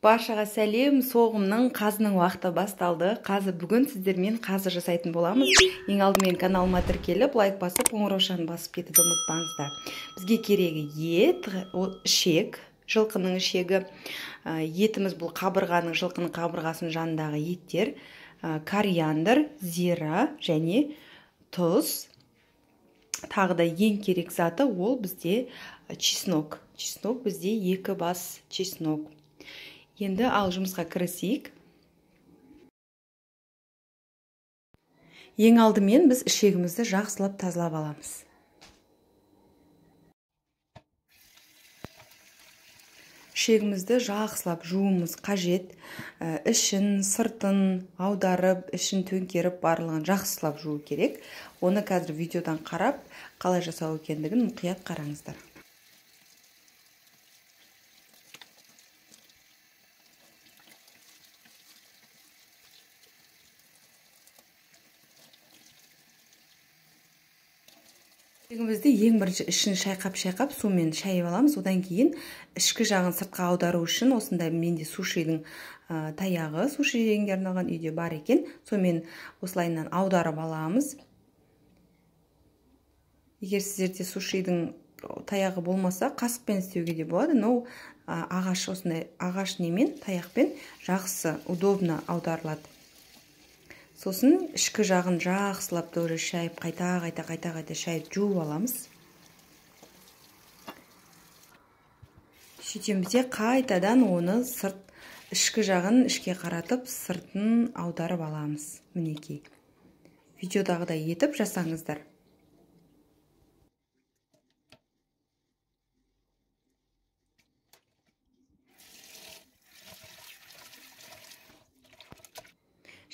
Баршаға сәлем, соғымның қазының уақыты басталды. Қазы бүгін сіздермен қазы жасайтын боламыз. Ең алдымен каналыма тіркеліп, лайк басып, қоңыраушаны басып кетуді ұмытпаңыздар. Бізге керегі ет, ішек, жылқының ішегі. Етіміз бұл қабырғаның, жылқының қабырғасының жанындағы еттер, кориандр, зира және тұз. Тағы да ең керек заты ол бізде чеснок. Чеснок бізде 2 бас чеснок. Енді ал жұмысқа кірісейік. Ең алдымен біз ішегімізді жақсылап тазалап аламыз. Ішегімізді жақсылап жууымыз қажет. Ішін, сыртын аударып, ішін төңкеріп барлығын жақсылап жуу керек. Оны қазір видеодан қарап, қалай жасау екендігін мұқият қараңыздар. Ішегімізді ең бірінші ішін шайқап сумен шайып аламыз. Одан кейін ішкі жағын сыртқа аудару үшін осындай менде сушидің таяғы, суши жегенге арналған үйде бар екен. Сонымен осылайынан аударып аламыз. Егер сіздерде сушидің таяғы болмаса, қасықпен істеуге де болады, но ағаш осындай ағаш немен, таяқпен жақсы, удобно аударылады. Сосын ішкі жағын жақсылап тоже шайып, қайта шайып жуып аламыз. Сөйтемізде қайтадан оны ішкі жағын ішке қаратып, сыртын аударып аламыз. Мінекей. Видеодағыдай етіп жасаңыздар.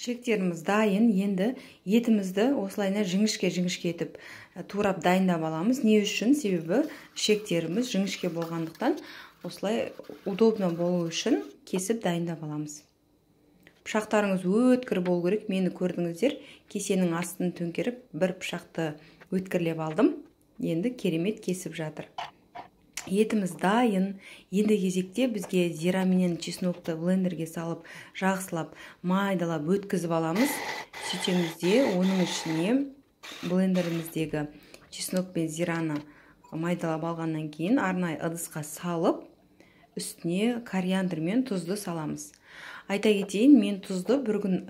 Ішектеріміз дайын, енді етімізді осылайына жіңішке етіп турап дайындап аламыз. Не үшін? Себебі ішектеріміз жіңішке болғандықтан осылай удобно болу үшін кесіп дайындап аламыз. Пышақтарыңыз өткір болу керек. Мені көрдіңіздер, кесенің астын төңкеріп, бір пышақты өткірлеп алдым. Енді керемет кесіп жатыр. Етіміз дайын. Енді кезекте бізге зира менен чеснокты блендерге салып, жақсылап, майдалап өткізіп аламыз. Сөйтемізде оның ішіне блендеріміздегі чеснок пен зираны майдалап алғаннан кейін арнайы ыдысқа салып, үстіне кориандр мен тұзды саламыз. Айта кетейін, мен тұзды бір күн,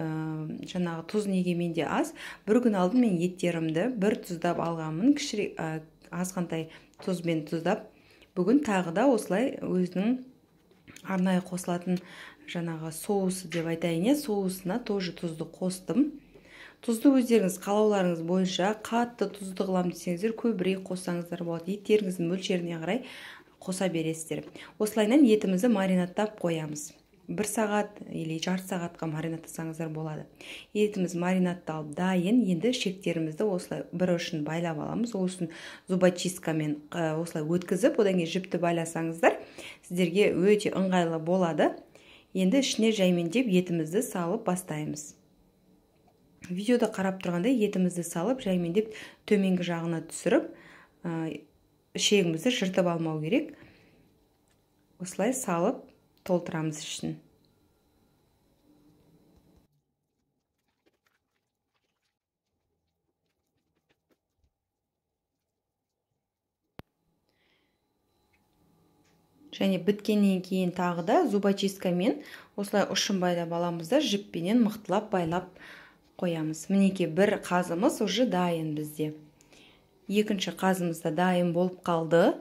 жаңағы тұз неге менде аз, бір күн алдым мен еттерімді бір тұздап алғанмын, кішірек азғантай тұзбен тұздап. Бүгін тағы да осылай өзінің арнайы қосылатын жаңағы соусы деп айтайын, соусына тоже тұзды қостым. Тұзды өздеріңіз қалауларыңыз бойынша қатты тұзды қылам десеңіздер, көбірек қоссаңыздар болады. Еттеріңіздің мөлшеріне қарай қоса бересіздер. Осылайынан етімізді маринадтап қоямыз. 1 сағат или жарты сағатқа маринадтасаңыздар болады. Етіміз маринадталып дайын. Енді ішектерімізді осылай бір ұшын байлап аламыз. Ол үшін зубочисткамен осылай өткізіп, одан кейін жіпті байласаңыздар, сіздерге өте ыңғайлы болады. Енді ішіне жаймендеп етімізді салып бастаймыз. Видеода қарап тұрғанда етімізді салып, жаймендеп төменгі жағына түсіріп, ішегімізді жыртып алмау керек. Осылай салып толтырамыз ішін. Және біткеннен кейін тағы да зубочисткамен осылай ұшын байлап аламыз да жіппенен мықтылап байлап қоямыз. Мінекей бір қазымыз уже дайын бізде. Екінші қазымыз да дайын болып қалды.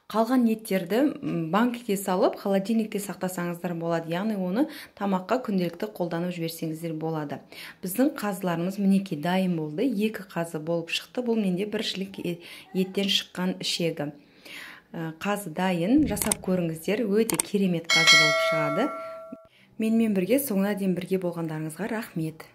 Қалған еттерді банкіге салып, холодильникте сақтасаңыздар болады. Яғни оны тамаққа күнделікті қолданып жіберсеңіздер болады. Біздің қазыларымыз мінекей дайын болды. 2 қазы болып шықты. Бұл менде бір шілік еттен шыққан ішегі. Қазы дайын. Жасап көріңіздер. Өте керемет қазы болып шығады. Менімен бірге соңына дейін бірге болғандарыңызға рахмет.